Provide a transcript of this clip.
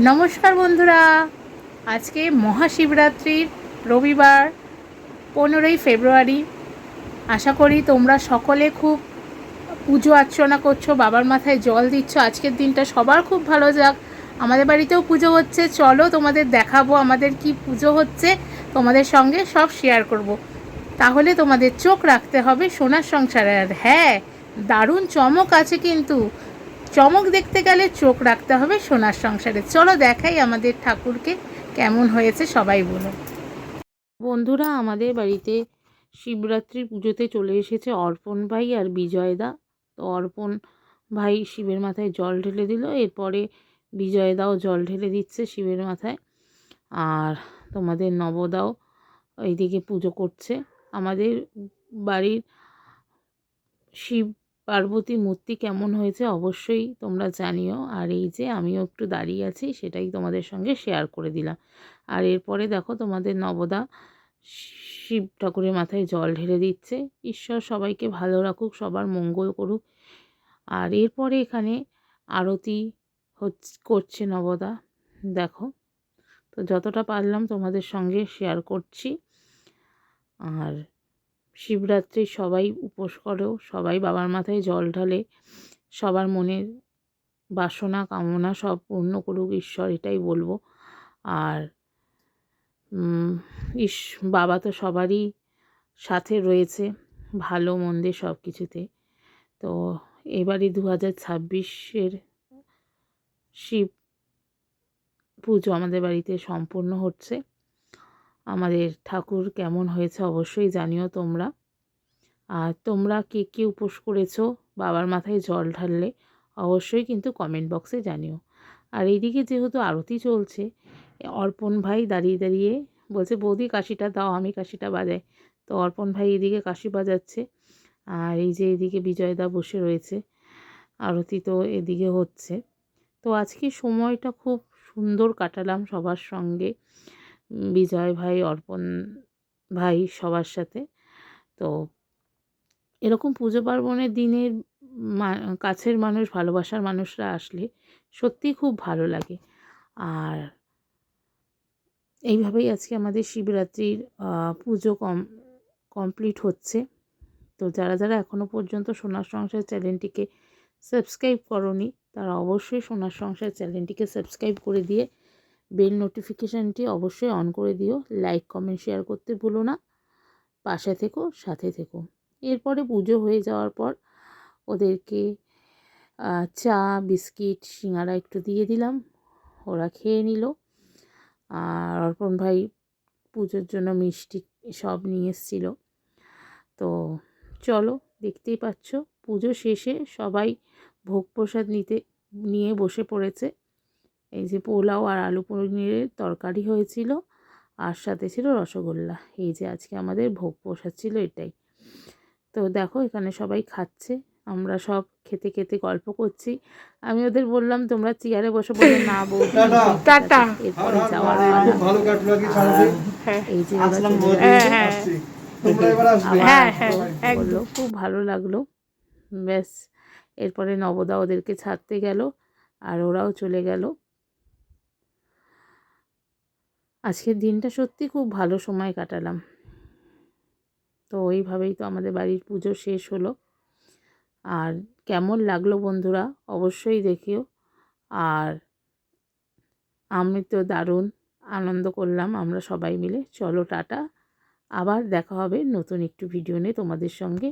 নমস্কার বন্ধুরা, আজকে মহাশিবরাত্রির রবিবার 15ই ফেব্রুয়ারি। আশা করি তোমরা সকলে খুব পুজো অর্চনা করছো, বাবার মাথায় জল দিচ্ছ। আজকের দিনটা সবার খুব ভালো যাক। আমাদের বাড়িতেও পুজো হচ্ছে, চলো তোমাদের দেখাবো আমাদের কি পুজো হচ্ছে, তোমাদের সঙ্গে সব শেয়ার করব। তাহলে তোমাদের চোখ রাখতে হবে সোনার সংসারে। আর হ্যাঁ, দারুণ চমক আছে কিন্তু। চমক দেখতে গেলে চোখ রাখতে হবে সোনার সংসারে। চলো দেখাই আমাদের ঠাকুরকে কেমন হয়েছে, সবাই বলো। বন্ধুরা, আমাদের বাড়িতে শিবরাত্রি পুজোতে চলে এসেছে অর্পণ ভাই আর বিজয়দা। তো অর্পণ ভাই শিবের মাথায় জল ঢেলে দিল, এরপরে বিজয়দাও জল ঢেলে দিচ্ছে শিবের মাথায়। আর তোমাদের নবদাও এইদিকে পুজো করছে। আমাদের বাড়ির শিব পার্বতী মূর্তি কেমন হয়েছে অবশ্যই তোমরা জানিও। আর এই যে আমিও একটু দাঁড়িয়ে আছি, সেটাই তোমাদের সঙ্গে শেয়ার করে দিলাম। আর এরপরে দেখো তোমাদের নবদা শিব ঠাকুরের মাথায় জল ঢেলে দিচ্ছে। ঈশ্বর সবাইকে ভালো রাখুক, সবার মঙ্গল করুক। আর এরপরে এখানে আরতি করছে নবদা, দেখো। তো যতটা পারলাম তোমাদের সঙ্গে শেয়ার করছি। আর শিবরাত্রি সবাই উপোস করো, সবাই বাবার মাথায় জল ঢালে, সবার মনের বাসনা কামনা সব পূর্ণ করুক ঈশ্বর, এটাই বলবো। আর বাবা তো সবারই সাথে রয়েছে, ভালো মন্দে সব কিছুতে। তো এবারই 2026-এর শিব পুজো আমাদের বাড়িতে সম্পূর্ণ হচ্ছে। আমাদের ঠাকুর কেমন হয়েছে অবশ্যই জানিও তোমরা। আর তোমরা কে কে উপোস করেছো, বাবার মাথায় জল ঢাললে অবশ্যই কিন্তু কমেন্ট বক্সে জানিও। আর এইদিকে যেহেতু আরতি চলছে, অর্পণ ভাই দাঁড়িয়ে দাঁড়িয়ে বলছে, বৌদি কাশিটা দাও, আমি কাশিটা বাজাই। তো অর্পণ ভাই এদিকে কাশি বাজাচ্ছে, আর এই যে এদিকে বিজয়দা বসে রয়েছে। আরতি তো এদিকে হচ্ছে। তো আজকে সময়টা খুব সুন্দর কাটালাম সবার সঙ্গে, বিজয় ভাই, অর্পণ ভাই, সবার সাথে। তো এরকম পুজো পার্বণের দিনে কাছের মানুষ, ভালোবাসার মানুষরা আসলে সত্যিই খুব ভালো লাগে। আর এইভাবেই আজকে আমাদের শিবরাত্রির পুজো কমপ্লিট হচ্ছে। তো যারা যারা এখনও পর্যন্ত সোনার সংসার চ্যানেলটিকে সাবস্ক্রাইব করোনি, তারা অবশ্যই সোনার সংসার চ্যানেলটিকে সাবস্ক্রাইব করে দিয়ে বেল নোটিফিকেশানটি অবশ্যই অন করে দিও। লাইক কমেন্ট শেয়ার করতে ভুলো না। পাশে থেকো, সাথে থেকো। এরপরে পুজো হয়ে যাওয়ার পর ওদেরকে চা, বিস্কিট, সিঙ্গারা একটু দিয়ে দিলাম, ওরা খেয়ে নিল। আর অর্পণ ভাই পুজোর জন্য মিষ্টি সব নিয়ে এসেছিল। তো চলো, দেখতেই পাচ্ছ পুজো শেষে সবাই ভোগ প্রসাদ নিয়ে বসে পড়েছে। এই যে পোলাও আর আলু পনিরের তরকারি হয়েছিল, আর সাথে ছিল রসগোল্লা। এই যে আজকে আমাদের ভোগ প্রসাদ ছিল এটাই। তো দেখো এখানে সবাই খাচ্ছে, আমরা সব খেতে খেতে গল্প করছি। আমি ওদের বললাম তোমরা চেয়ারে বসে, বললো না বৌদি টাটা, এরপরে যাওয়ার এই যে বললো খুব ভালো লাগলো। ব্যাস, এরপরে নবদা ওদেরকে ছাড়তে গেল, আর ওরাও চলে গেল। আজকের দিনটা সত্যি খুব ভালো সময় কাটালাম। তো ওইভাবেই তো আমাদের বাড়ির পুজো শেষ হলো। আর কেমন লাগলো বন্ধুরা অবশ্যই দেখিও। আর আমি তো দারুণ আনন্দ করলাম আমরা সবাই মিলে। চলো টাটা, আবার দেখা হবে নতুন একটু ভিডিও নিয়ে তোমাদের সঙ্গে।